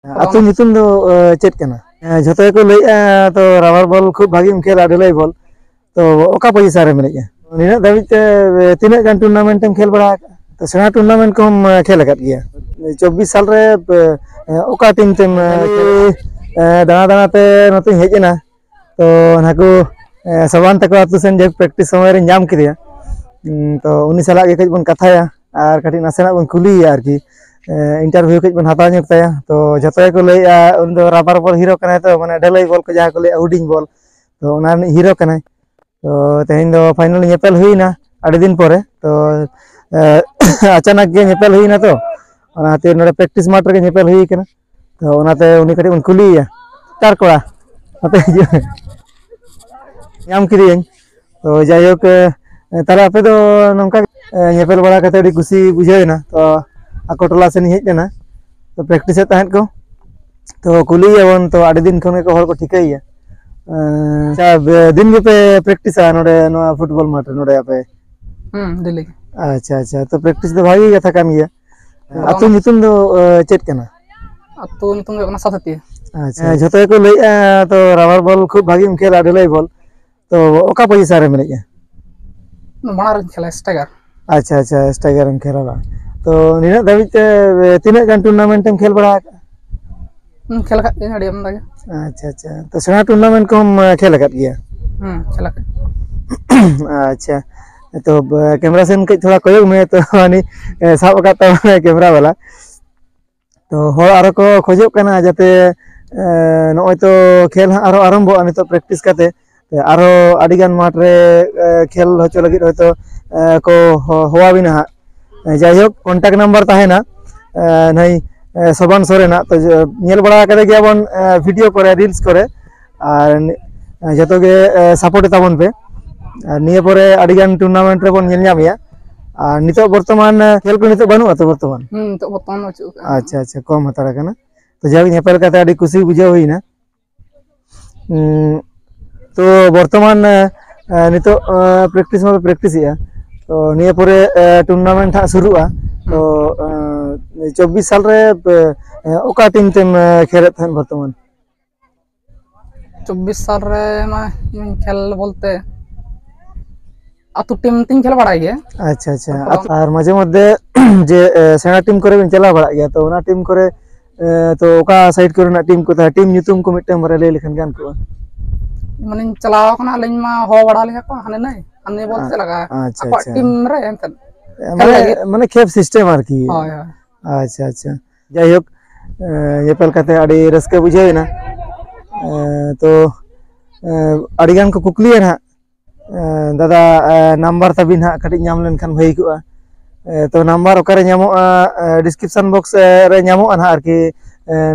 ᱟᱛᱩ ᱧᱩᱛᱩᱢ ᱫᱚ ᱪᱮᱫ ᱠᱟᱱᱟ? ᱡᱷᱚᱛᱚ ᱜᱮᱠᱚ ᱞᱟᱹᱭᱮᱜᱼᱟ ᱛᱚ ᱨᱟᱵᱟᱨ ᱵᱚᱞ ᱠᱷᱩᱵ ᱵᱷᱟᱜᱤᱢ ᱠᱷᱮᱞᱟ ᱰᱷᱟᱹᱞᱟᱹᱭ ᱵᱚल तो ओका पॉजिशन रे मेनेगा निना धाबित तीना गान टूर्नामेंट एम खेल बड़ा तो सेना टूर्नामेंट को हम खेल आकात गया 24 साल रे ओका टीम तेम दाना दाना ते नते हेजना तो नाको सबान तक आतु सेन जे प्रैक्टिस समय रे नाम किदिया तो उनी साला के कज बन कथाया आर कटी नासेना बन कुलिया आर की इंटरव्यू कज बन हता न्यताया तो जतो को लैया उन दो रबर बॉल हीरो कना तो माने ढलाई बॉल को जहा को ले हुडिंग बॉल तो ओना हीरो कना तो तेहन दो फाइनल नेपेल हुईना आड़ी दिन परे तो अचानक गे नेपेल हुईना तो ओनाते नोडे प्रैक्टिस माठ रे नेपेल हुई कना तो ओनाते उनी कटी बन कुलिया तार कोड़ा अते नाम किरियन तो जायक तारे आपे दो नंका नेपेल बड़ा कते अडी खुशी बुझायना तो आको टोला सेन हेजना तो प्रैक्टिस तहन को तो कुलियावन तो आड़ी दिन खन को हर को ठिकाइया दिन पे प्रैक्टिस नोडे नो फुटबॉल माठ नोडे आपे दिल्ली अच्छा अच्छा तो प्रैक्टिस दो भागी कथा काम गया अतु नितुम दो चेक कना अतु नितुम दो साथती अच्छा जतो को लैया तो रबर बॉल खूब भागी खेला ढलाई बॉल तो ओका पॉजिशन रे मेनेगा बणार खेला स्ट्राइकर अच्छा अच्छा स्ट्राइकर एम खेला तो निना धाबित तीना गान टूर्नामेंट एम खेल बड़ा खेल का अड़ी हम दागे अच्छा अच्छा तो सेना टूर्नामेंट को हम खेल आकात गया खेला अच्छा तो कैमरा सेन कई थोड़ा कोयोग में तो आनी साब आकात कैमरा वाला तो हर आरो को खोजो कना जाते नय तो खेल आरो आरंभ नि तो प्रैक्टिस काते आरो आडिगान माठ रे खेल होचो लगी हयतो को होवा बिना जायहोक कॉन्टैक्ट नंबर ताहेना नै सबान सोरेना तो नेल बड़ा करे गया बन वीडियो करे रील्स करे और जतो गे सपोर्ट ताबन पे निये परे आडिगान टूर्नामेंट रे बन नेल नामिया और नितो वर्तमान खेल को नितो बानु तो वर्तमान तो वर्तमान अच्छा अच्छा कम हतारा कना तो जाबी नेपेल काते आडी खुशी बुझाव होइना तो वर्तमान नितो प्रैक्टिस में प्रैक्टिस या तो निये परे टूर्नामेंट हा शुरुआ तो 24 साल रे ओका टीम तेम खेल थन वर्तमान 24 साल रे मा खेल बोलते अतु टीम तीन खेल बड़ा गया अच्छा अच्छा और माजे मध्य जे सेना टीम करे बिन चला बड़ा गया तो ओना टीम करे तो ओका साइड करे ना टीम को था टीम न्यूतुम को मिटम बरे ले लेखन गान को माने चलाव कना लेन मा हो बड़ा ले को हने नहीं हने बोलते लगा अच्छा टीम रे एंतन माने खेप सिस्टम आर की अच्छा अच्छा जायहोक नेपेल काते आडी रस्के बुझायना तो आडिगान को कुकलिया ना दादा नंबर तबिन हा कटी नाम लेनखान भई को तो नंबर ओकारे नामो डिस्क्रिप्शन बॉक्स रे नामो ना आर की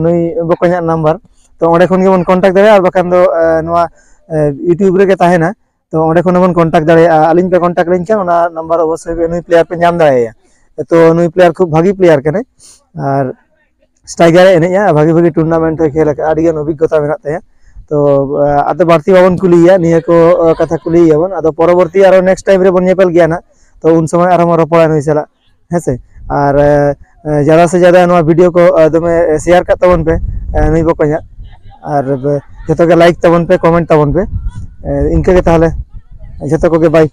नुई बकोnya नंबर तो ओंडे खन गेबन कांटेक्ट दारे आर बकान दो नोआ यूट्यूब रे के ताहेना तो ओंडे खन बन कांटेक्ट दारे आलिन पे कांटेक्ट लेन खान ओना नंबर अवश्य नुई प्लेयर पे नाम दारे तो नुई प्लेयर खूब भागी प्लेयर कने और स्ट्राइकर एनेया भागी भागी टूर्नामेंट खेल आडिगान अभिज्ञता मेना ताया तो आदो बारती बाबन कुलिया निया को कथा कुलिया बन आदो परवर्ती आरो नेक्स्ट टाइम रे बन नेपेल गया ना तो उन समय आरो रोपड़ा नई चला हेसे और ज्यादा से ज्यादा नोआ वीडियो को दमे शेयर का तबन पे नई बकोnya और जतो के लाइक तबन पे कमेंट तबन पे इनके के ताहले जतो को के बाय।